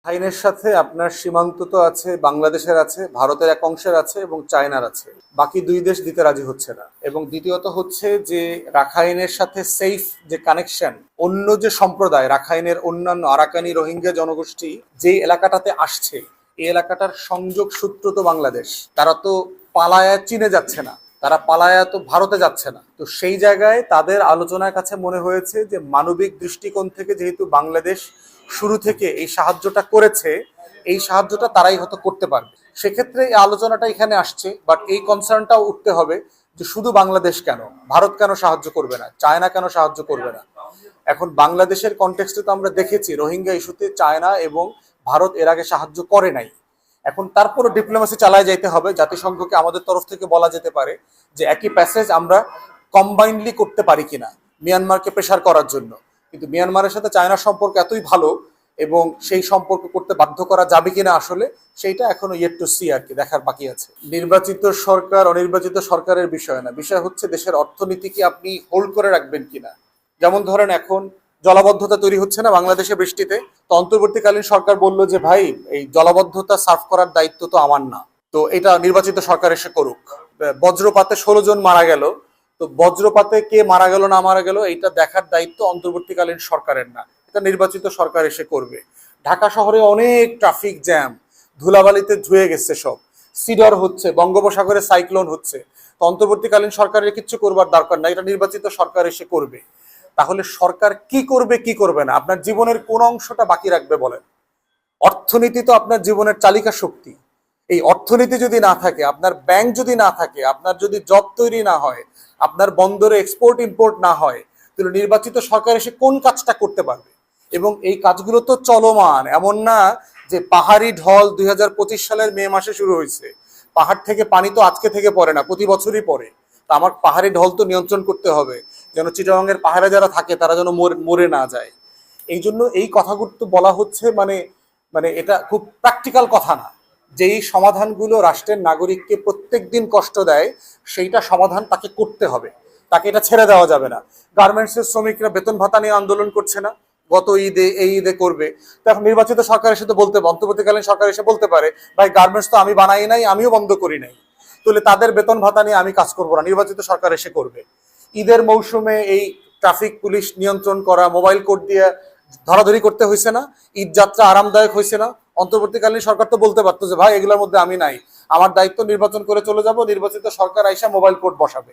আইনের সাথে আপনার সীমান্ত তো আছে, বাংলাদেশের আছে, ভারতের এক অংশের আছে এবং চায়নার আছে। বাকি দুই দেশ দিতে রাজি হচ্ছে না। এবং দ্বিতীয়ত হচ্ছে যে রাখাইনের সাথে সেফ যে কানেকশন, অন্য যে সম্প্রদায় রাখাইনের অন্যান্য আরাকানি রোহিঙ্গা জনগোষ্ঠী যে এলাকাটাতে আসছে, এই এলাকাটার সংযোগ সূত্র তো বাংলাদেশ। তারা তো পালায়া চীনে যাচ্ছে না, তারা পালায়া তো ভারতে যাচ্ছে না। তো সেই জায়গায় তাদের আলোচনার কাছে মনে হয়েছে যে মানবিক দৃষ্টিকোণ থেকে যেহেতু বাংলাদেশ শুরু থেকে এই সাহায্যটা করেছে, এই সাহায্যটা তারাই হয়তো করতে পারবে। সেক্ষেত্রে এই আলোচনাটা এখানে আসছে, বাট এই কনসার্নটাও উঠতে হবে যে শুধু বাংলাদেশ কেন, ভারত কেন সাহায্য করবে না, চায়না কেন সাহায্য করবে না। এখন বাংলাদেশের কনটেক্সটে তো আমরা দেখেছি রোহিঙ্গা ইস্যুতে চায়না এবং ভারত এর আগে সাহায্য করে নাই। এখন তারপরও ডিপ্লোমেসি চালায় যাইতে হবে। জাতিসংঘকে আমাদের তরফ থেকে বলা যেতে পারে যে একই প্যাসেজ আমরা কম্বাইন্ডলি করতে পারি কিনা মিয়ানমারকে প্রেশার করার জন্য। কিন্তু মিয়ানমারের সাথে চায়নার সম্পর্ক এতই ভালো এবং সেই সম্পর্ক করতে বাধ্য করা যাবে কিনা আসলে সেইটা এখনো ইয়েট টু সি, আর কি দেখার বাকি আছে। নির্বাচিত সরকার অনির্বাচিত সরকারের বিষয় না, বিষয় হচ্ছে দেশের অর্থনীতিকে আপনি হোল্ড করে রাখবেন কিনা। যেমন ধরেন এখন জলাবদ্ধতা তৈরি হচ্ছে না বাংলাদেশে বৃষ্টিতে, তো অন্তর্বর্তীকালীন সরকার বলল যে ভাই এই জলাবদ্ধতা সার্ভ করার দায়িত্ব তো আমার না, তো এটা নির্বাচিত সরকার এসে করুক। বজ্রপাতে 16 জন মারা গেল, তো বজ্রপাতে কে মারা গেল না মারা গেল এইটা দেখার দায়িত্ব অন্তর্বর্তীকালীন সরকারের না, এটা নির্বাচিত সরকার এসে করবে। ঢাকা শহরে অনেক ট্রাফিক জ্যাম, ধুলাবালিতে ধুয়ে গেছে সব, সিডর হচ্ছে, বঙ্গোপসাগরে সাইক্লোন হচ্ছে, তো অন্তর্বর্তীকালীন সরকারের কিচ্ছু করবার দরকার নাই, এটা নির্বাচিত সরকার এসে করবে। তাহলে সরকার কি করবে কি করবে না, আপনার জীবনের কোন অংশটা বাকি রাখবে বলেন? অর্থনীতি তো আপনার জীবনের চালিকা শক্তি। এই অর্থনীতি যদি না থাকে, আপনার ব্যাংক যদি না থাকে, আপনার যদি জব তৈরি না হয়, আপনার বন্দরে এক্সপোর্ট ইম্পোর্ট না হয়, তাহলে নির্বাচিত সরকার এসে কোন কাজটা করতে পারবে? এবং এই কাজগুলো তো চলমান, এমন না যে পাহাড়ি ঢল 2025 সালের মে মাসে শুরু হয়েছে। পাহাড় থেকে পানি তো আজকে থেকে পড়ে না, প্রতি বছরই পড়ে। তা আমার পাহাড়ি ঢল তো নিয়ন্ত্রণ করতে হবে, যেন চিটাগাংয়ের পাহাড়ে যারা থাকে তারা যেন মরে না যায়। এই জন্য এই কথাগুলো তো বলা হচ্ছে, মানে মানে এটা খুব প্র্যাকটিক্যাল কথা না। যেই সমাধানগুলো রাষ্ট্রের নাগরিককে প্রত্যেক দিন কষ্ট দেয়, সেইটা সমাধান তাকে করতে হবে, তাকে এটা ছেড়ে দেওয়া যাবে না। গার্মেন্টসের শ্রমিকরা বেতন ভাতা নিয়ে আন্দোলন করছে না, গত ঈদে এই ঈদে করবে। তো এখন নির্বাচিত সরকার এসে তো অন্তর্বর্তীকালীন সরকার এসে বলতে পারে ভাই গার্মেন্টস তো আমি বানাই নাই, আমিও বন্ধ করি নাই, তাহলে তাদের বেতন ভাতা নিয়ে আমি কাজ করবো না, নির্বাচিত সরকার এসে করবে। ঈদের মৌসুমে এই ট্রাফিক পুলিশ নিয়ন্ত্রণ করা, মোবাইল কোড দিয়ে ধরাধরি করতে হয়েছে না, ঈদ যাত্রা আরামদায়ক হয়েছে না, অন্তর্বর্তীকালীন সরকার তো বলতে পারতো যে ভাই এগুলোর মধ্যে আমি নাই, আমার দায়িত্ব নির্বাচন করে চলে যাব, নির্বাচিত সরকার আইসা মোবাইল কোড বসাবে।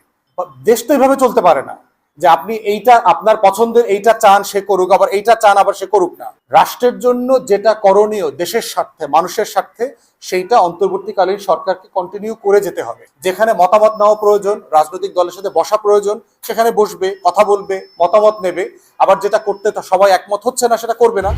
দেশ তো এইভাবে চলতে পারে না যে আপনি এইটা আপনার পছন্দের এইটা চান সে করুক, আবার এইটা চান আবার সে করুক না। রাষ্ট্রের জন্য যেটা করণীয় দেশের স্বার্থে মানুষের স্বার্থে, সেইটা অন্তর্বর্তীকালীন সরকারকে কন্টিনিউ করে যেতে হবে। যেখানে মতামত নেওয়া প্রয়োজন, রাজনৈতিক দলের সাথে বসা প্রয়োজন, সেখানে বসবে, কথা বলবে, মতামত নেবে। আবার যেটা করতে সবাই একমত হচ্ছে না সেটা করবে না।